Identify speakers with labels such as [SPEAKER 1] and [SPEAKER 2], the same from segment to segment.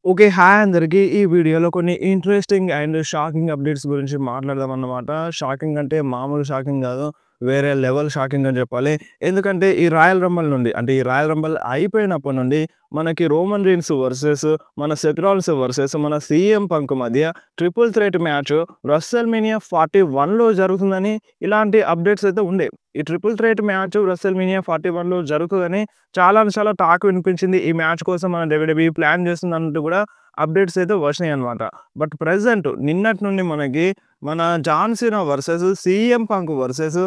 [SPEAKER 1] Okay. Hi అందరికి. ఈ వీడియోలో కొన్ని ఇంట్రెస్టింగ్ అండ్ షాకింగ్ అప్డేట్స్ గురించి మాట్లాడదామన్నమాట. షాకింగ్ అంటే మామూలు షాకింగ్ గాదు. వేరే లెవెల్ షాకింగ్ అని జెప్పాలి. ఎందుకంటే ఈ రాయల్ రంబుల్ నుండి అంటే ఈ రాయల్ రంబుల్ అయిపోయినప్పటి నుండి మనకి రోమన్ రీన్స్ వర్సెస్ మన సెత్ రాలిన్స్ వర్సెస్ మన సీఎం పంక్ మధ్య ట్రిపుల్ థ్రెట్ మ్యాచ్ రెస్లెల్‌మేనియా 41లో జరుగుతుందని ఇలాంటి అప్డేట్స్ అయితే ఉండే. ఈ ట్రిపుల్ థ్రెట్ మ్యాచ్ రెస్లెల్‌మేనియా 41లో జరుగుతదని చాలా అంటే చాలా టాక్ వినిపించింది. ఈ మ్యాచ్ కోసం మన డబ్ల్యూడబ్ల్యూఈ ప్లాన్ చేస్తుందన్నట్టు కూడా అప్డేట్స్ అయితే వచ్చినాయన్నమాట. బట్ ప్రెజెంట్ నిన్నటి నుండి మనకి మన John Cena versus CM Punk versus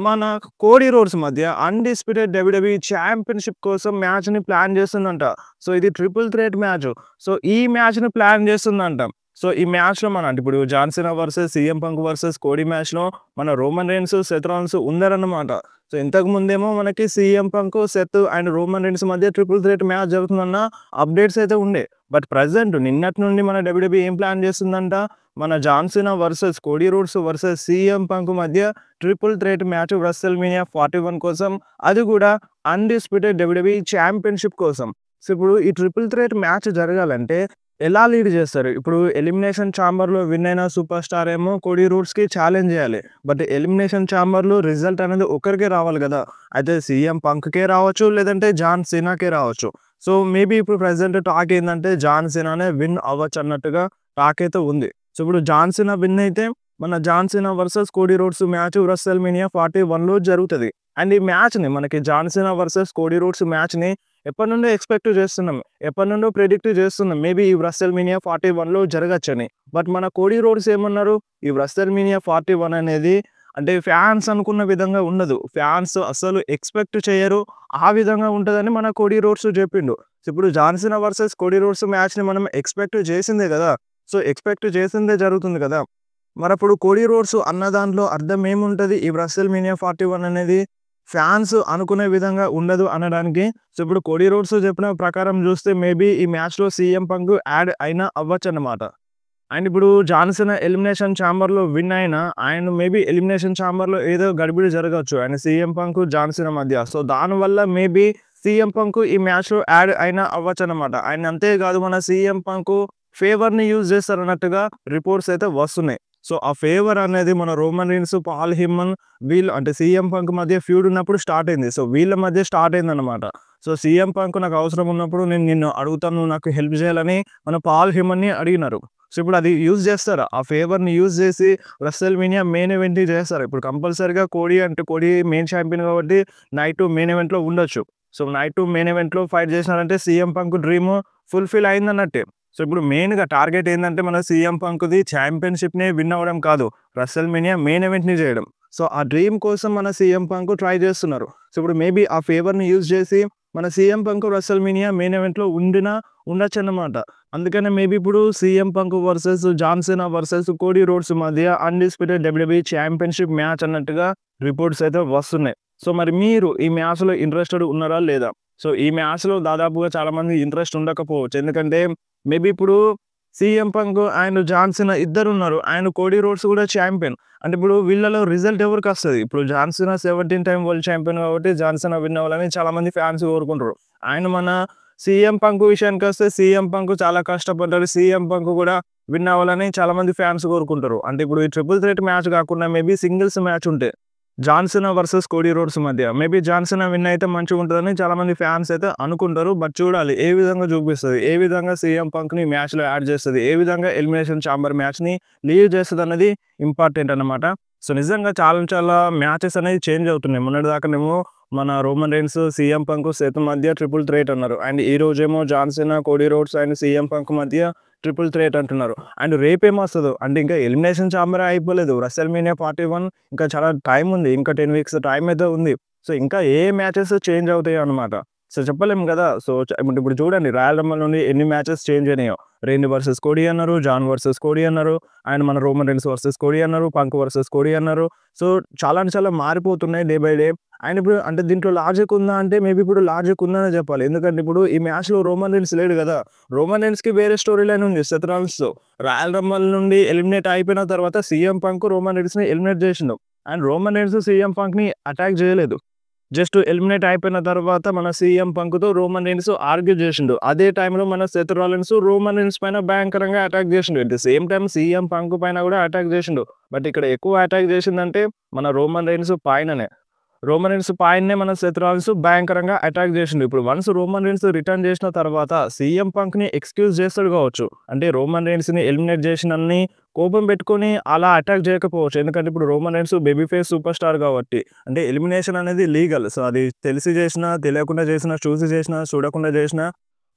[SPEAKER 1] మన కోడీ రోడ్స్ మధ్య అన్‌డిస్ప్యూటెడ్ డబ్ల్యూడబ్ల్యూఈ ఛాంపియన్‌షిప్ కోసం మ్యాచ్‌ని ప్లాన్ చేస్తుందంట. సో ఇది ట్రిపుల్ థ్రెట్ మ్యాచ్. సో ఈ మ్యాచ్‌ని ప్లాన్ చేస్తుందంట. సో ఈ మ్యాచ్‌లో మన అంటే ఇప్పుడు John Cena versus CM Punk versus Cody మ్యాచ్‌లో మన రోమన్ రీన్స్, సెత్ రాలిన్స్ ఉన్నారన్నమాట. సో ఇంతకు ముందేమో మనకి CM Punk, Seth and Roman Reigns మధ్య ట్రిపుల్ థ్రెట్ మ్యాచ్ జరుగుతుందన్న అప్డేట్స్ అయితే ఉండే. బట్ ప్రెజెంట్ నిన్నటి నుండి మన డబ్ల్యూడబ్ల్యూఈ ఏం ప్లాన్ చేస్తుందంట, మన John Cena versus Cody Rhodes versus CM Punk మధ్య ట్రిపుల్ థ్రెట్ మ్యాచ్ రెస్లెల్‌మేనియా 41 కోసం, అది కూడా అన్‌డిస్ప్యూటెడ్ డబ్ల్యూడబ్ల్యూఈ ఛాంపియన్‌షిప్ కోసం. సో ఇప్పుడు ఈ ట్రిపుల్ థ్రెట్ మ్యాచ్ జరగాలంటే ఎలా లీడ్ చేస్తారు? ఇప్పుడు ఎలిమినేషన్ ఛాంబర్‌లో విన్ అయిన సూపర్ స్టార్ ఏమో కోడీ రోడ్స్‌కి ఛాలెంజ్ చేయాలి. బట్ ఎలిమినేషన్ ఛాంబర్‌లో రిజల్ట్ అనేది ఒక్కరికే రావాలి కదా! అయితే సీఎం పంక్‌కే రావచ్చు, లేదంటే జాన్ సీనాకే రావచ్చు. సో మేబీ ఇప్పుడు ప్రెజెంట్ టాక్ ఏందంటే జాన్ సీనానే విన్ అవ్వచ్చు అన్నట్టుగా టాక్ అయితే ఉంది. సో ఇప్పుడు జాన్ సీనా విన్ అయితే మన John Cena versus Cody Rhodes match WrestleMania 41లో జరుగుతది. అండ్ ఈ మ్యాచ్‌ని మనకి John Cena versus Cody Rhodes మ్యాచ్‌ని ఎప్పటినుండో ఎక్స్‌పెక్ట్ చేస్తున్నాం. ఎప్పటినుండో ప్రెడిక్ట్ చేస్తున్నాం. మేబీ ఈ రెస్లెల్‌మేనియా 41లో జరగొచ్చని. బట్ మన కోడీ రోడ్స్ ఏమన్నారు? ఈ రెస్లెల్‌మేనియా 41 అనేది అంటే ఫ్యాన్స్ అనుకున్న విధంగా ఉండదు. ఫ్యాన్స్ అస్సలు ఎక్స్‌పెక్ట్ చేయరు. ఆ విధంగా ఉంటదని మన కోడీ రోడ్స్ చెప్పిండు. సో ఇప్పుడు John Cena versus Cody Rhodes మ్యాచ్‌ని మనం ఎక్స్‌పెక్ట్ చేసిందే కదా! సో ఎక్స్‌పెక్ట్ చేసిందే జరుగుతుంది కదా! మరప్పుడు కోడీ రోడ్స్ అన్న దాంట్లో అర్థం ఏముంటది? ఈ రెస్లెల్‌మేనియా 41 అనేది ఫ్యాన్స్ అనుకునే విధంగా ఉండదు అనడానికి. సో ఇప్పుడు కోడీ రోడ్స్ చెప్పిన ప్రకారం చూస్తే మేబీ ఈ మ్యాచ్‌లో సీఎం పంక్ యాడ్ అయినా అవ్వచ్చన్నమాట. అండ్ ఇప్పుడు జాన్ సీనా ఎలిమినేషన్ ఛాంబర్‌లో విన్ అయినా ఆయన మేబీ ఎలిమినేషన్ ఛాంబర్‌లో ఏదో గడిబిడి జరగొచ్చు. ఆయన సీఎం పంక్, జాన్ సీనా మధ్య. సో దానివల్ల మేబీ సీఎం పంక్ ఈ మ్యాచ్‌లో యాడ్ అయినా అవ్వచ్చన్నమాట. అండ్ అంతే కాదు మన సీఎం పంక్ ఫేవర్‌ని యూజ్ చేస్తారన్నట్టుగా రిపోర్ట్స్ అయితే వస్తున్నాయి. సో ఆ ఫేవర్ అనేది మన రోమన్ రీన్స్, పాల్ హిమన్ వీళ్ళు అంటే సీఎం పంక్ మధ్య ఫ్యూడ్ ఉన్నప్పుడు స్టార్ట్ అయింది. సో వీళ్ళ మధ్య స్టార్ట్ అయిందన్నమాట. సో సీఎం పంక్ నాకు అవసరం ఉన్నప్పుడు నేను నిన్ను అడుగుతాను, నువ్వు నాకు హెల్ప్ చేయాలని మన పాల్ హిమన్‌ని అడిగినారు. సో ఇప్పుడు అది యూజ్ చేస్తారా? ఆ ఫేవర్‌ని యూజ్ చేసి రెస్లెల్‌మేనియా మెయిన్ ఈవెంట్‌ని చేస్తారు. ఇప్పుడు కంపల్సరీగా కోడీ అంటే కోడీ మెయిన్ ఛాంపియన్ కాబట్టి నైట్ 2 మెయిన్ ఈవెంట్‌లో ఉండొచ్చు. సో నైట్ 2 మెయిన్ ఈవెంట్‌లో ఫైట్ చేసినారంటే సీఎం పంక్ డ్రీమ్ ఫుల్‌ఫిల్ అయిందన్నట్టే. సో ఇప్పుడు మెయిన్‌గా టార్గెట్ ఏందంటే మన సీఎం పంక్‌ది ఛాంపియన్‌షిప్‌ని విన్ అవ్వడం కాదు. రెస్లెల్‌మేనియా మెయిన్ ఈవెంట్‌ని చేయడం. సో ఆ డ్రీమ్ కోసం మన సీఎం పంక్ ట్రై చేస్తున్నారు. సో ఇప్పుడు మేబీ ఆ ఫేవర్‌ని యూజ్ చేసి మన సీఎం పంక్ రెస్లెల్‌మేనియా మెయిన్ ఈవెంట్‌లో ఉండొచ్చన్నమాట. అందుకనే మేబీ ఇప్పుడు CM Punk versus John Cena versus Cody Rhodes మధ్య అన్‌డిస్ప్యూటెడ్ డబ్ల్యూడబ్ల్యూఈ ఛాంపియన్‌షిప్ మ్యాచ్ అన్నట్టుగా రిపోర్ట్స్ అయితే వస్తున్నాయి. సో మరి మీరు ఈ మ్యాచ్‌లో ఇంట్రెస్టెడ్ ఉన్నారా లేదా? సో ఈ మ్యాచ్‌లో దాదాపుగా చాలామంది ఇంట్రెస్ట్ ఉండకపోవచ్చు. ఎందుకంటే మేబీ ఇప్పుడు CM Punk and John Cena ఇద్దరున్నారు. అండ్ కోడీ రోడ్స్ కూడా ఛాంపియన్. అంటే ఇప్పుడు వీళ్ళలో రిజల్ట్ ఎవరికొస్తది? ఇప్పుడు John Cena 17 time world champion కాబట్టి జాన్ సీనా విన్ అవ్వాలని చాలామంది ఫ్యాన్స్ కోరుకుంటారు. అండ్ మన సీఎం పంక్ విషయానికొస్తే సీఎం పంక్ చాలా కష్టపడ్డారు. సీఎం పంక్ కూడా విన్ అవ్వాలని చాలామంది ఫ్యాన్స్ కోరుకుంటారు. అంటే ఇప్పుడు ఈ ట్రిపుల్ థ్రెట్ మ్యాచ్ కాకుండా మేబీ సింగిల్స్ మ్యాచ్ ఉంటే John Cena versus Cody Rhodes మధ్య మేబీ జాన్ సీనా విన్ అయితే మంచిగుంటదని చాలామంది ఫ్యాన్స్ అయితే అనుకుంటారు. బట్ చూడాలి ఏ విధంగా చూపిస్తది? ఏ విధంగా సీఎం పంక్‌ని మ్యాచ్‌లో యాడ్ చేస్తది? ఏ విధంగా ఎలిమినేషన్ ఛాంబర్ మ్యాచ్‌ని లీడ్ చేస్తదన్నది ఇంపార్టెంట్ అన్నమాట. సో నిజంగా చాలా చాలా మ్యాచెస్ అనేది చేంజ్ అవుతున్నాయి. మొన్నటిదాకానేమో మన Roman Reigns, CM Punk, Seth మధ్య ట్రిపుల్ థ్రెట్ అన్నారు. అండ్ ఈ రోజేమో John Cena, Cody Rhodes and CM Punk మధ్య ట్రిపుల్ థ్రెట్ అంటున్నారు. అండ్ రేపేమొస్తదో అంటే ఇంకా ఎలిమినేషన్ ఛాంబరే అయిపోలేదు. రెస్లెల్‌మేనియా 41 ఇంకా చాలా టైం ఉంది. ఇంకా 10 వీక్స్ టైం అయితే ఉంది. సో ఇంకా ఏ మ్యాచెస్ చేంజ్ అవుతాయో అన్నమాట. సో చెప్పలేము గదా! సో ఇప్పుడు చూడండి రాయల్ రంబుల్ నుండి ఎన్ని మ్యాచెస్ చేంజ్ అయినాయో. రేండి వర్సెస్ కోడీ అన్నారు. జాన్ వర్సెస్ కోడీ అన్నారు. అండ్ మన రోమన్ రీన్స్ వర్సెస్ కోడీ అన్నారు. పంక్ వర్సెస్ కోడీ అన్నారు. సో చాలా అంటే చాలా మారిపోతున్నాయి డే బై డే. అండ్ ఇప్పుడు అంటే దీంట్లో లాజిక్ ఉందా అంటే మేబీ ఇప్పుడు లాజిక్ ఉందనే చెప్పాలి. ఎందుకంటే ఇప్పుడు ఈ మ్యాచ్‌లో రోమన్ రీన్స్ లేడు గదా! రోమన్ రీన్స్‌కి వేరే స్టోరీ లైన్ ఉంది సెత్ రాలిన్స్‌తో. రాయల్ రంబుల్ నుండి ఎలిమినేట్ అయిపోయిన తర్వాత సీఎం పంక్ రోమన్ రీన్స్‌ని ఎలిమినేట్ చేసిండు. అండ్ రోమన్ రీన్స్ సీఎం పంక్‌ని అటాక్ చేయలేదు. జస్ట్ ఎలిమినేట్ అయిపోయిన తర్వాత మన సీఎం పంక్‌తో రోమన్ రీన్స్ ఆర్గ్యూ చేసిండు. అదే టైంలో మన సెత్ రాలిన్స్ రోమన్ రీన్స్ పైన భయంకరంగా అటాక్ చేసిండు. At the same time CM punk పైన కూడా అటాక్ చేసిండు. బట్ ఇక్కడ ఎక్కువ అటాక్ చేసిందంటే మన రోమన్ రీన్స్ పైననే. రోమన్ రీన్స్ పైనే మన సెత్ రాలిన్స్ భయంకరంగా అటాక్ చేసిండు. ఇప్పుడు వన్స్ రోమన్ రీన్స్ రిటర్న్ చేసిన తర్వాత సీఎం పంక్‌ని ఎక్స్‌క్యూజ్ చేస్తాడు కావచ్చు. అంటే రోమన్ రీన్స్‌ని ఎలిమినేట్ చేసినన్ని కోపం పెట్టుకొని అలా అటాక్ చేయకపోవచ్చు. ఎందుకంటే ఇప్పుడు Roman Reigns baby face super star కాబట్టి. అంటే ఎలిమినేషన్ అనేది లీగల్. సో అది తెలిసి చేసినా, తెలియకుండా చేసినా, చూసి చేసినా, చూడకుండా చేసినా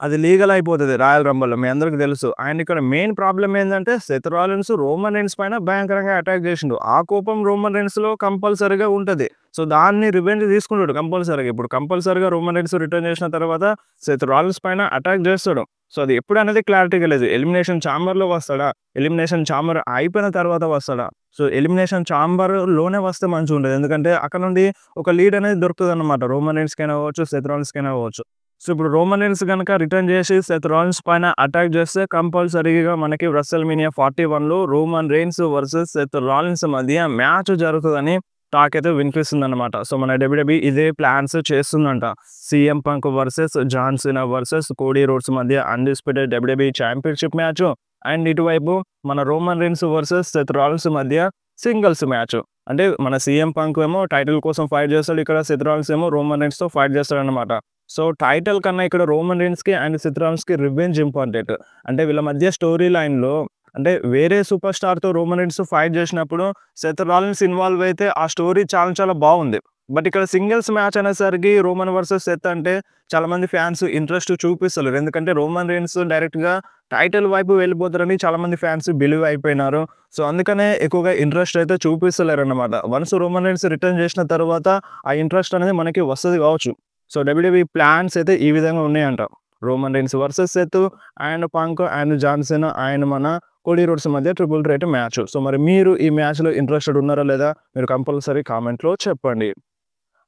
[SPEAKER 1] అది లీగల్ అయిపోతది రాయల్ రంబల్‌లో. మీ అందరికి తెలుసు. అండ్ ఇక్కడ మెయిన్ ప్రాబ్లమ్ ఏందంటే సెత్ రాలిన్స్ రోమన్ రీన్స్ పైన భయంకరంగా అటాక్ చేసిండు. ఆ కోపం రోమన్ రీన్స్‌లో కంపల్సరీగా ఉంటది. సో దాన్ని రివెంజ్ తీసుకుంటాడు కంపల్సరీగా. ఇప్పుడు కంపల్సరీగా రోమన్ రీన్స్ రిటర్న్ చేసిన తర్వాత సెత్ రాలిన్స్ పైన అటాక్ చేస్తాడు. సో అది ఎప్పుడనేది క్లారిటీగా లేదు. ఎలిమినేషన్ ఛాంబర్‌లో వస్తాడా? ఎలిమినేషన్ ఛాంబర్ అయిపోయిన తర్వాత వస్తాడా? సో ఎలిమినేషన్ ఛాంబర్‌లోనే వస్తే మంచిగుంటది. ఎందుకంటే అక్కడ నుండి ఒక లీడ్ అనేది దొరుకుతదన్నమాట. రోమన్ రీన్స్‌కైనా అవ్వచ్చు, సెత్ రాలిన్స్‌కైనా అవ్వచ్చు. సో ఇప్పుడు రోమన్ రీన్స్ గనక రిటర్న్ చేసి సెత్ రాలిన్స్ పైన అటాక్ చేస్తే కంపల్సరీగా మనకి WrestleMania 41లో Roman Reigns versus Seth Rollins మధ్య మ్యాచ్ జరుగుతదని టాక్ అయితే వినిపిస్తుందన్నమాట. సో మన WWE ఇదే ప్లాన్స్ చేస్తుందంట. CM Punk versus John Cena versus Cody Rhodes మధ్య undisputed WWE championship match. And ఇటువైపు మన Roman Reigns versus Seth Rollins మధ్య సింగిల్స్ మ్యాచ్. అంటే మన సీఎం పంక్ ఏమో టైటిల్ కోసం ఫైట్ చేస్తాడు. ఇక్కడ సెత్ రాలిన్స్ ఏమో రోమన్ రీన్స్‌తో ఫైట్ చేస్తాడన్నమాట. సో టైటిల్ కన్నా ఇక్కడ రోమన్ రీన్స్‌కి అండ్ సెత్ రాలిన్స్‌కి రివెంజ్ ఇంపార్టెంట్. అంటే వీళ్ళ మధ్య స్టోరీ లైన్‌లో అంటే వేరే సూపర్ స్టార్‌తో రోమన్ రీన్స్ ఫైట్ చేసినప్పుడు సెత్ రాలిన్స్ ఇన్వాల్వ్ అయితే ఆ స్టోరీ చాలా చాలా బావుంది. బట్ ఇక్కడ సింగిల్స్ మ్యాచ్ అనేసరికి రోమన్ వర్సెస్ సెత్ అంటే చాలామంది ఫ్యాన్స్ ఇంట్రెస్ట్ చూపిస్తలేరు. ఎందుకంటే రోమన్ రీన్స్ డైరెక్ట్‌గా టైటిల్ వైపు వెళ్ళిపోతారని చాలామంది ఫ్యాన్స్ బిలీవ్ అయిపోయినారు. సో అందుకనే ఎక్కువగా ఇంట్రెస్ట్ అయితే చూపిస్తలేరన్నమాట. వన్స్ రోమన్ రీన్స్ రిటర్న్ చేసిన తర్వాత ఆ ఇంట్రెస్ట్ అనేది మనకి వస్తది కావచ్చు. సో WWE ప్లాన్స్ అయితే ఈ విధంగా ఉన్నాయంట. Roman Reigns versus Seth and Punk and John Cena and మన కోడీ రోడ్స్ మధ్య ట్రిపుల్ థ్రెట్ మ్యాచ్. సో మరి మీరు ఈ మ్యాచ్‌లో ఇంట్రెస్టెడ్ ఉన్నారా లేదా? మీరు కంపల్సరీ కామెంట్‌లో చెప్పండి.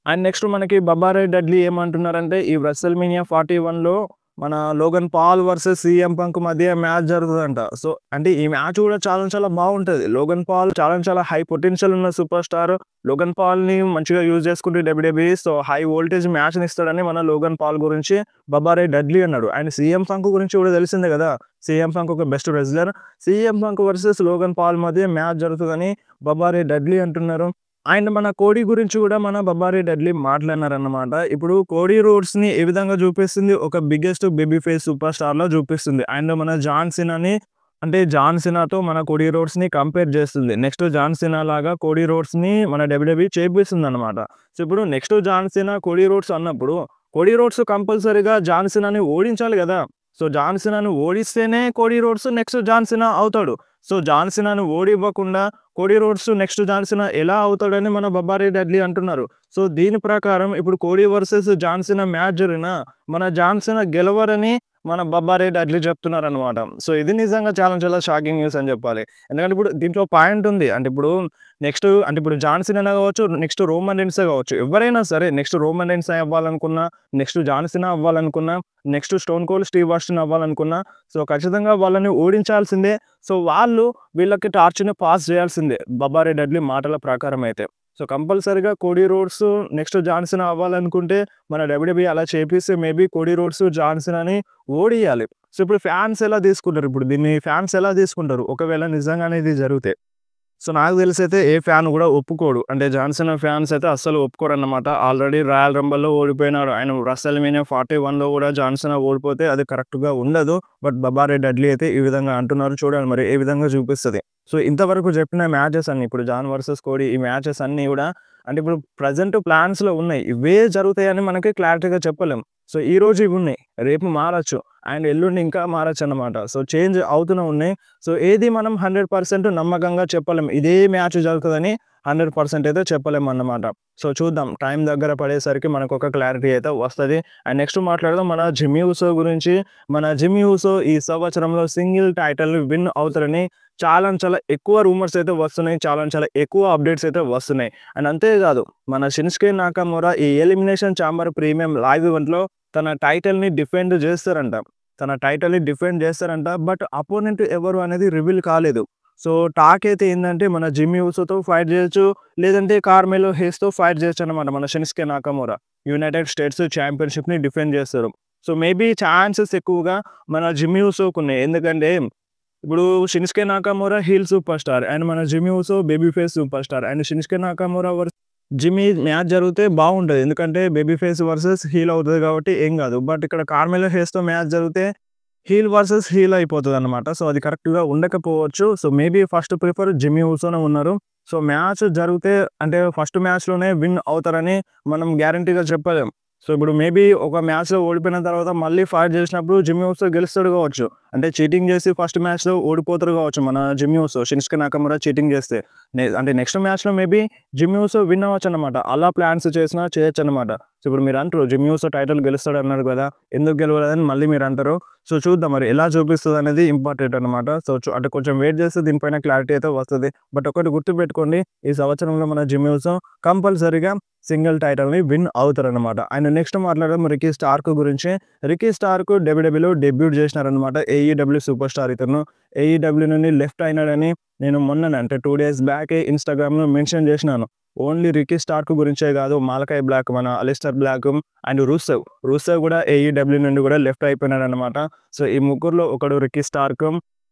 [SPEAKER 1] అండ్ నెక్స్ట్ మనకి బబ్బా రే డడ్లీ ఏమంటున్నారంటే ఈ WrestleMania 41లో మన Logan Paul versus CM Punk మధ్య మ్యాచ్ జరుగుతదంట. సో అంటే ఈ మ్యాచ్ కూడా చాలా చాలా బావుంటది. లోగన్ పాల్ చాలా చాలా హై పొటెన్షియల్ ఉన్న సూపర్ స్టార్. లోగన్ పాల్‌ని మంచిగా యూజ్ చేసుకుంటే WWE సో హై వోల్టేజ్ మ్యాచ్‌ని ఇస్తాడని మన లోగన్ పాల్ గురించి బబ్బా రే డడ్లీ అన్నాడు. అండ్ సీఎం పంక్ గురించి కూడా తెలిసిందే కదా! సీఎం పంక్ ఒక best wrestler. CM Punk versus Logan Paul మధ్య మ్యాచ్ జరుగుతదని బబ్బా రే డడ్లీ అంటున్నారు. అండ్ మన కోడీ గురించి కూడా మన బబ్బా రే డడ్లీ మాట్లాడినారన్నమాట. ఇప్పుడు కోడీ రోడ్స్‌ని ఏ విధంగా చూపిస్తుంది ఒక బిగ్గెస్ట్ బేబీ ఫేస్ సూపర్ స్టార్‌లా చూపిస్తుంది. అండ్ మన జాన్ సీనాని అంటే జాన్ సీనాతో మన కోడీ రోడ్స్‌ని కంపేర్ చేస్తుంది. నెక్స్ట్ జాన్ సీనా లాగా కోడీ రోడ్స్‌ని మన WWE చేపిస్తుందన్నమాట. సో ఇప్పుడు next John Cena, Cody Rhodes అన్నప్పుడు కోడీ రోడ్స్ కంపల్సరీగా జాన్ సీనాని ఓడించాలి కదా! సో జాన్ సీనాని ఓడిస్తేనే Cody Rhodes next John Cena అవుతాడు. సో జాన్ సీనాని ఓడివ్వకుండా Cody Rhodes next John Cena ఎలా అవుతాడని మన బబ్బా రే డడ్లీ అంటున్నారు. సో దీని ప్రకారం ఇప్పుడు Cody versus John Cena match జరిగినా మన జాన్ సీనా గెలవరని మన బబ్బా రే డడ్లీ చెప్తున్నారనమాట. సో ఇది నిజంగా చాలా చాలా షాకింగ్ న్యూస్ అని చెప్పాలి. ఎందుకంటే ఇప్పుడు దీంట్లో పాయింట్ ఉంది. అంటే ఇప్పుడు నెక్స్ట్ అంటే ఇప్పుడు జాన్ సీనా కావచ్చు, నెక్స్ట్ రోమన్ రీన్సే కావచ్చు. ఎవరైనా సరే నెక్స్ట్ రోమన్ రీన్స్ అవ్వాలనుకున్నా, నెక్స్ట్ జాన్ సీనా అవ్వాలనుకున్నా, next Stone Cold Steve Austin అవ్వాలనుకున్నా సో ఖచ్చితంగా వాళ్ళని ఓడించాల్సిందే. సో వాళ్ళు వీళ్ళకి టార్చ్‌ని పాస్ చేయాల్సిందే బబ్బా రే డడ్లీ మాటల ప్రకారం అయితే. సో కంపల్సరీగా Cody Rhodes next John Cena అవ్వాలనుకుంటే మన WWE అలా చేపిస్తే మేబీ కోడీ రోడ్స్, జాన్ సీనాని ఓడియాలి. సో ఇప్పుడు ఫ్యాన్స్ ఎలా తీసుకుంటారు? ఇప్పుడు దీన్ని ఫ్యాన్స్ ఎలా తీసుకుంటారు? ఒకవేళ నిజంగానే ఇది జరిగితే? సో నాకు తెలిసైతే ఏ ఫ్యాన్ కూడా ఒప్పుకోడు. అంటే జాన్ సీనా ఫ్యాన్స్ అయితే అస్సలు ఒప్పుకోరన్నమాట. Already royal రంబల్‌లో ఓడిపోయినాడు. ఆయన WrestleMania 41లో కూడా జాన్ సీనా ఓడిపోతే అది కరెక్ట్‌గా ఉండదు. బట్ బబ్బా రే డడ్లీ అయితే ఈ విధంగా అంటున్నారు. చూడాలి మరి ఏ విధంగా చూపిస్తది. సో ఇంతవరకు చెప్పిన మ్యాచెస్ అన్నీ ఇప్పుడు జాన్ వర్సెస్ కోడీ ఈ మ్యాచెస్ అన్నీ కూడా అంటే ఇప్పుడు ప్రెజెంట్ ప్లాన్స్‌లో ఉన్నాయి. ఇవే జరుగుతాయని మనకి క్లారిటీగా చెప్పలేం. సో ఈరోజు ఇవి ఉన్నాయి. రేపు మారొచ్చు. అండ్ ఎల్లుండి ఇంకా మారొచ్చన్నమాట. సో చేంజ్ అవుతూనే ఉన్నాయి. సో ఏది మనం 100% నమ్మకంగా చెప్పలేం. ఇదే మ్యాచ్ జరుగుతదని 100% అయితే చెప్పలేమన్నమాట. సో చూద్దాం. టైం దగ్గర పడేసరికి మనకొక క్లారిటీ అయితే వస్తది. అండ్ నెక్స్ట్ మాట్లాడదాం మన జిమ్మీ ఊసో గురించి. మన జిమ్మీ ఊసో ఈ సంవత్సరంలో సింగిల్ టైటిల్ విన్ అవుతారని చాలా చాలా ఎక్కువ రూమర్స్ అయితే వస్తున్నాయి. చాలా చాలా ఎక్కువ అప్డేట్స్ అయితే వస్తున్నాయి. అండ్ అంతేకాదు మన షిన్సుకే నాకామురా ఈ ఎలిమినేషన్ ఛాంబర్ ప్రీమియం లైవ్ ఈవెంట్‌లో తన టైటిల్‌ని డిఫెండ్ చేస్తారంట. బట్ అపోనెంట్ ఎవరు అనేది రివీల్ కాలేదు. సో టాక్ అయితే ఏందంటే మన జిమ్మీ ఊసోతో ఫైట్ జేయొచ్చు. లేదంటే కార్మెలో హేస్‌తో ఫైట్ జేయొచ్చనమాట. మన షిన్స్కే నాకమూరా. యునైటెడ్ స్టేట్స్ ఛాంపియన్‌షిప్‌ని డిఫెండ్ జేస్తారు. సో మేబీ ఛాన్సెస్ ఎక్కువగా మన జిమ్మీ ఊసోకున్నాయి. ఎందుకంటే ఇప్పుడు Shinsuke Nakamura heel super star and మన Jimmy Uso baby face super star and Shinsuke Nakamura Jimmy match జరిగితే బాగుంటది. ఎందుకంటే బేబీ ఫేస్ వర్సెస్ హీల్ అవుతది కాబట్టి ఏం గాదు. బట్ ఇక్కడ కార్మెలో హేస్‌తో మ్యాచ్ జరిగితే హీల్ వర్సెస్ హీల్ అయిపోతదనమాట. సో అది కరెక్ట్‌గా ఉండకపోవచ్చు. So maybe first prefer Jimmy ఊసోనే ఉన్నారు. సో మ్యాచ్ జరిగితే అంటే ఫస్ట్ మ్యాచ్‌లోనే విన్ అవుతారని మనం గ్యారంటీగా చెప్పలేం. సో ఇప్పుడు మేబీ ఒక మ్యాచ్‌లో ఓడిపోయిన తర్వాత మళ్ళీ ఫైట్ చేసినప్పుడు జిమ్మీ ఊసో గెలుస్తాడు కావచ్చు. అంటే చీటింగ్ చేసి ఫస్ట్ మ్యాచ్‌లో ఓడిపోతారు కావచ్చు మన జిమ్మీ ఊసో. షిన్స్కే నాకమురా చీటింగ్ చేస్తే. అంటే నెక్స్ట్ మ్యాచ్‌లో మేబీ జిమ్మీ ఊసో విన్ అవ్వచ్చనమాట. అలా ప్లాన్స్ చేసినా చేయొచ్చనమాట. సో ఇప్పుడు మీరంటారు జిమ్మీ ఊసో టైటిల్ గెలుస్తాడన్నారు కదా! ఎందుకు గెలవలేదని మళ్ళీ మీరంటారు. సో చూద్దాం మరి ఎలా చూపిస్తదనేది ఇంపార్టెంట్ అనమాట. సో అంటే కొంచెం వెయిట్ చేస్తే దీనిపైన క్లారిటీ అయితే వస్తది. బట్ ఒకటి గుర్తుపెట్టుకోండి. ఈ సంవత్సరంలో మన జిమ్మీ ఊసో కంపల్సరీగా సింగిల్ టైటిల్‌ని విన్ అవుతారనమాట. అండ్ నెక్స్ట్ మాట్లాడదాం రికీ స్టార్క్ గురించి. రికీ స్టార్క్ డబ్ల్యూడబ్ల్యూలో డెబ్యూట్ చేసినారనమాట. ఏఈడబ్ల్యూ సూపర్ స్టార్ ఇతను. ఏఈడబ్ల్యూ నుండి లెఫ్ట్ అయినాడని నేను మొన్ననే అంటే 2 డేస్ బ్యాకే ఇన్‌స్టాగ్రామ్‌లో మెన్షన్ చేసినాను. ఓన్లీ రికీ స్టార్క్ గురించే కాదు మాలకాయ్ బ్లాక్ మన అలిస్టర్ బ్లాక్ అండ్ రూసెవ్ కూడా ఏఈడబ్ల్యూ నుండి కూడా లెఫ్ట్ అయిపోయినాడనమాట. సో ఈ ముగ్గురులో ఒకడు రికీ స్టార్క్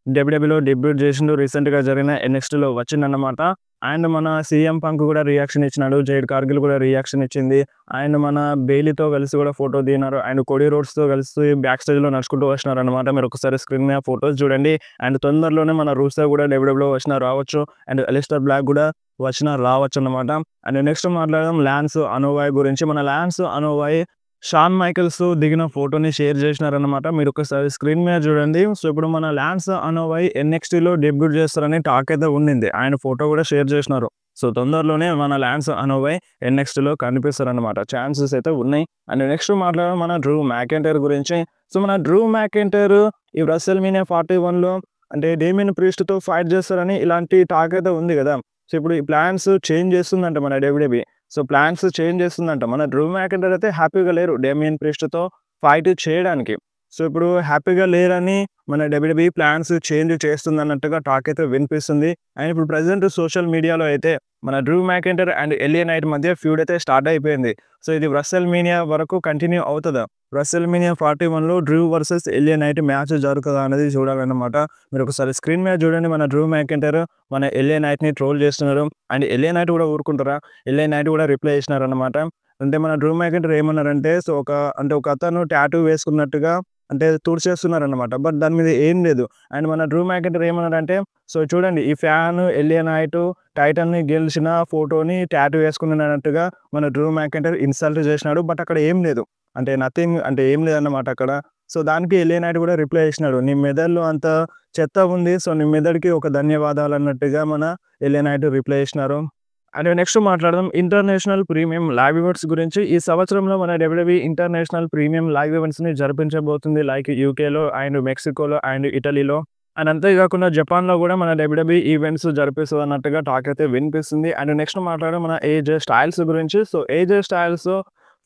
[SPEAKER 1] డబ్ల్యూడబ్ల్యూలో డెబ్యూట్ చేసిండు. రీసెంట్‌గా జరిగిన ఎన్ఎక్స్‌టీలో వచ్చిండనమాట. అండ్ మన సీఎం పంక్ కూడా రియాక్షన్ ఇచ్చినాడు. జేడ్ కార్గిల్ కూడా రియాక్షన్ ఇచ్చింది. అండ్ మన బెయిలీతో కలిసి కూడా ఫోటో దిగినారు. అండ్ కోడీ రోడ్స్‌తో కలిసి బ్యాక్ స్టేజ్‌లో నడుచుకుంటూ వచ్చినారనమాట. మీరు ఒకసారి స్క్రీన్ మీద ఫోటోస్ చూడండి. అండ్ తొందరలోనే మన రూసెవ్ కూడా డబ్ల్యూడబ్ల్యూలో వచ్చినా రావచ్చు. అండ్ అలిస్టర్ బ్లాక్ కూడా వచ్చినా రావచ్చనమాట. అండ్ నెక్స్ట్ మాట్లాడదాం లాన్స్ అనోవాయ్ గురించి. మన లాన్స్ అనోవాయ్ షాన్ మైకెల్స్ దిగిన ఫోటోని షేర్ చేసినారనమాట. మీరు ఒకసారి స్క్రీన్ మీద చూడండి. సో ఇప్పుడు మన లాన్స్ అనోవాయ్ ఎన్ఎక్స్‌టీలో డెబ్యూట్ చేస్తారని టాక్ అయితే ఉండింది. ఆయన ఫోటో కూడా షేర్ చేసినారు. సో తొందరలోనే మన లాన్స్ అనోవాయ్ ఎన్ఎక్స్‌టీలో కనిపిస్తారనమాట. ఛాన్సెస్ అయితే ఉన్నాయి. అండ్ నెక్స్ట్ మాట్లాడడం మన డ్రూ మ్యాకెంటైర్ గురించి. సో మన డ్రూ మ్యాకెంటైర్ ఈ WrestleMania 41లో అంటే డేమియన్ ప్రీస్ట్‌తో ఫైట్ చేస్తారని ఇలాంటి టాక్ అయితే ఉంది కదా! సో ఇప్పుడు ఈ ప్లాన్స్ చేంజ్ చేస్తుందంట మన డబ్ల్యూడబ్ల్యూఈ. సో ప్లాన్స్ చేంజ్ చేస్తుందంట. మన డ్రూ మ్యాకెంటైర్ అయితే హ్యాపీగా లేరు డేమియన్ ప్రీస్ట్‌తో ఫైట్ చేయడానికి. సో ఇప్పుడు హ్యాపీగా లేరని మన డబ్ల్యూడబ్ల్యూఈ ప్లాన్స్ చేంజ్ చేస్తుందన్నట్టుగా టాక్ అయితే వినిపిస్తుంది. అండ్ ఇప్పుడు ప్రెజెంట్ సోషల్ మీడియాలో అయితే మన Drew McIntyre and LA Knight మధ్య ఫ్యూడ్ అయితే స్టార్ట్ అయిపోయింది. సో ఇది WrestleMania వరకు కంటిన్యూ అవుతదా? WrestleMania 41లో Drew versus LA Knight match జరుగుతదా అనేది చూడాలన్నమాట. మీరు ఒకసారి స్క్రీన్ మీద చూడండి. మన డ్రూ మ్యాకెంటైర్ మన ఎల్ఏ నైట్‌ని ట్రోల్ చేస్తున్నారు. అండ్ ఎల్ఏ నైట్ కూడా ఊరుకుంటారా? ఎల్ఏ నైట్ కూడా రిప్లై ఇచ్చినారన్నమాట. అంటే మన డ్రూ మ్యాకెంటైర్ ఏమన్నారంటే సో ఒక అతను టాటూ వేసుకున్నట్టుగా అంటే తుడిచేస్తున్నారన్నమాట. బట్ దాని మీద ఏం లేదు. అండ్ మన డ్రూ మ్యాకెంటైర్ ఏమన్నాడంటే సో చూడండి ఈ ఫ్యాన్ ఎల్ఏ నైట్ టైటిల్‌ని గెలిచిన ఫోటోని టాటూ వేసుకున్నాడన్నట్టుగా మన డ్రూ మ్యాకెంటైర్ ఇన్సల్ట్ చేసినాడు. బట్ అక్కడ ఏం లేదు. అంటే నథింగ్ అంటే ఏం లేదన్నమాట అక్కడ. సో దానికి ఎల్ఏ నైట్ కూడా రిప్లై ఇచ్చినాడు. నీ మెదడులో అంత చెత్త ఉంది. సో నీ మెదడుకి ఒక ధన్యవాదాలు అన్నట్టుగా మన ఎల్ఏ నైట్ రిప్లై ఇచ్చినారు. అండ్ నెక్స్ట్ మాట్లాడదాం ఇంటర్నేషనల్ ప్రీమియం లైవ్ ఈవెంట్స్ గురించి. ఈ సంవత్సరంలో మన డబ్ల్యూడబ్ల్యూఈ ఇంటర్నేషనల్ ప్రీమియం లైవ్ ఈవెంట్స్‌ని జరిపించబోతుంది. లైక్ యూకేలో అండ్ మెక్సికోలో అండ్ ఇటలీలో. అండ్ అంతేకాకుండా జపాన్‌లో కూడా మన డబ్ల్యూడబ్ల్యూఈ ఈవెంట్స్ జరిపిస్తదన్నట్టుగా టాక్ అయితే వినిపిస్తుంది. అండ్ నెక్స్ట్ మాట్లాడడం మన ఏజే స్టైల్స్ గురించి. సో ఏజే స్టైల్స్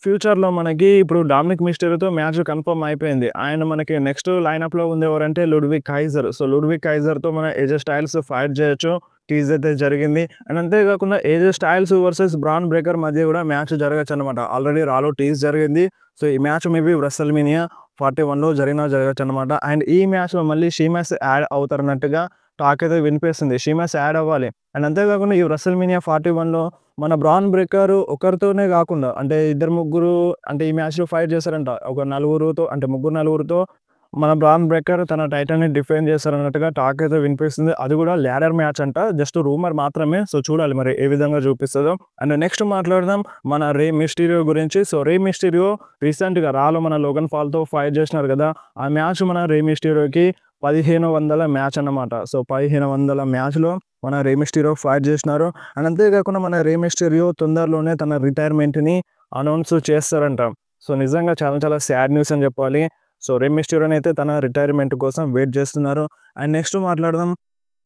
[SPEAKER 1] ఫ్యూచర్‌లో మనకి ఇప్పుడు డామినిక్ మిస్టరీతో మ్యాచ్ కన్ఫర్మ్ అయిపోయింది. ఆయన మనకి నెక్స్ట్ లైనప్‌లో ఉంది ఎవరంటే లుడ్విగ్ కైజర్. సో లుడ్విగ్ కైజర్‌తో మన ఏజే స్టైల్స్ ఫైట్ చేయొచ్చు. టీజ్ అయితే జరిగింది. అండ్ అంతేకాకుండా ఏజే స్టైల్స్ వర్సెస్ బ్రాన్ బ్రేకర్ మధ్య కూడా మ్యాచ్ జరగొచ్చనమాట. ఆల్రెడీ రాలో టీజ్ జరిగింది. సో ఈ మ్యాచ్ మేబీ WrestleMania 41లో జరగొచ్చనమాట. అండ్ ఈ మ్యాచ్‌లో మళ్ళీ షీమాస్ యాడ్ అవుతారన్నట్టుగా టాక్ అయితే వినిపిస్తుంది. షీమాస్ యాడ్ అవ్వాలి. అండ్ అంతేకాకుండా ఈ WrestleMania 41లో మన బ్రాన్ బ్రేకర్ ఒకరితోనే కాకుండా అంటే ఇద్దరు ముగ్గురు అంటే ఈ మ్యాచ్‌లో ఫైట్ చేస్తారంట. ఒక నలుగురుతో అంటే ముగ్గురు నలుగురితో మన బ్రాన్ బ్రేకర్ తన టైటిల్‌ని డిఫెండ్ చేస్తారన్నట్టుగా టాక్ అయితే వినిపిస్తుంది. అది కూడా ల్యాడర్ మ్యాచ్ అంట. జస్ట్ రూమర్ మాత్రమే. సో చూడాలి మరి ఏ విధంగా చూపిస్తదో. అండ్ నెక్స్ట్ మాట్లాడదాం మన రే మిస్టీరియో గురించి. సో రే మిస్టీరియో రీసెంట్‌గా రాలో మన లోగన్ పాల్‌తో ఫైట్ చేసినారు కదా! ఆ మ్యాచ్ మన రే మిస్టీరియోకి 1500 మ్యాచ్ అన్నమాట. సో 1500 మ్యాచ్‌లో మన రే మిస్టీరియో ఫైట్ చేసినారు. అండ్ అంతేకాకుండా మన రే మిస్టీరియో తొందరలోనే తన రిటైర్మెంట్‌ని అనౌన్స్ చేస్తారంట. సో నిజంగా చాలా చాలా సాడ్ న్యూస్ అని చెప్పాలి. సో రే మిస్టీరియోని అయితే తన రిటైర్మెంట్ కోసం వెయిట్ చేస్తున్నారు. అండ్ నెక్స్ట్ మాట్లాడదాం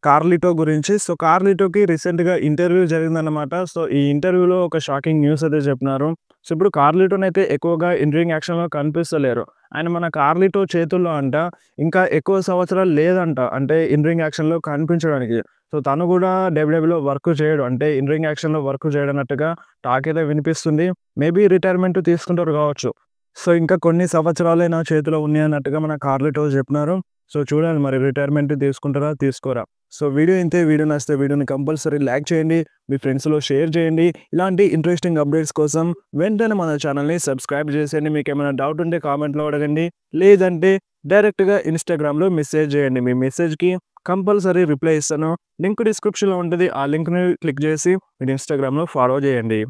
[SPEAKER 1] కార్లిటో గురించి. సో కార్లిటోకి రీసెంట్‌గా ఇంటర్వ్యూ జరిగిందన్నమాట. సో ఈ ఇంటర్వ్యూలో ఒక షాకింగ్ న్యూస్ అయితే చెప్పినారు. సో ఇప్పుడు కార్లిటోనైతే ఎక్కువగా ఇన్ రింగ్ యాక్షన్‌లో కనిపిస్తలేరు. ఆయన మన కార్లిటో చేతుల్లో అంట ఇంకా ఎక్కువ సంవత్సరాలు లేదంట. అంటే ఇన్ రింగ్ యాక్షన్‌లో కనిపించడానికి. సో, తను గూడా డబ్ల్యూడబ్ల్యూఈలో వర్క్ చేయడు. అంటే ఇన్ రింగ్ యాక్షన్‌లో వర్క్ చేయడన్నట్టుగా టాక్ అయితే వినిపిస్తుంది. మేబీ రిటైర్మెంట్ తీసుకుంటారు గావచ్చు. సో, ఇంకా కొన్ని సంవత్సరాలే నా చేతిలో ఉన్నాయి అన్నట్టుగా మన కార్లిటో చెప్పినారు. సో, చూడాలి మరి రిటైర్మెంట్ తీసుకుంటారా? తీసుకోరా? సో, వీడియో ఇంతే. వీడియో నచ్చితే వీడియోని కంపల్సరీ లైక్ చేయండి. మీ ఫ్రెండ్స్‌లో షేర్ చేయండి. ఇలాంటి ఇంట్రెస్టింగ్ అప్డేట్స్ కోసం వెంటనే మన ఛానల్‌ని సబ్స్క్రైబ్ చేసేయండి. మీకేమైనా డౌట్ ఉంటే కామెంట్‌లో అడగండి. లేదంటే డైరెక్ట్‌గా ఇన్‌స్టాగ్రామ్‌లో మెసేజ్ చేయండి. మీ మెసేజ్‌కి కంపల్సరీ రిప్లై ఇస్తాను. లింక్ డిస్క్రిప్షన్‌లో ఉంటది. ఆ లింక్‌ని క్లిక్ చేసి మీరు ఇన్‌స్టాగ్రామ్‌లో ఫాలో చేయండి.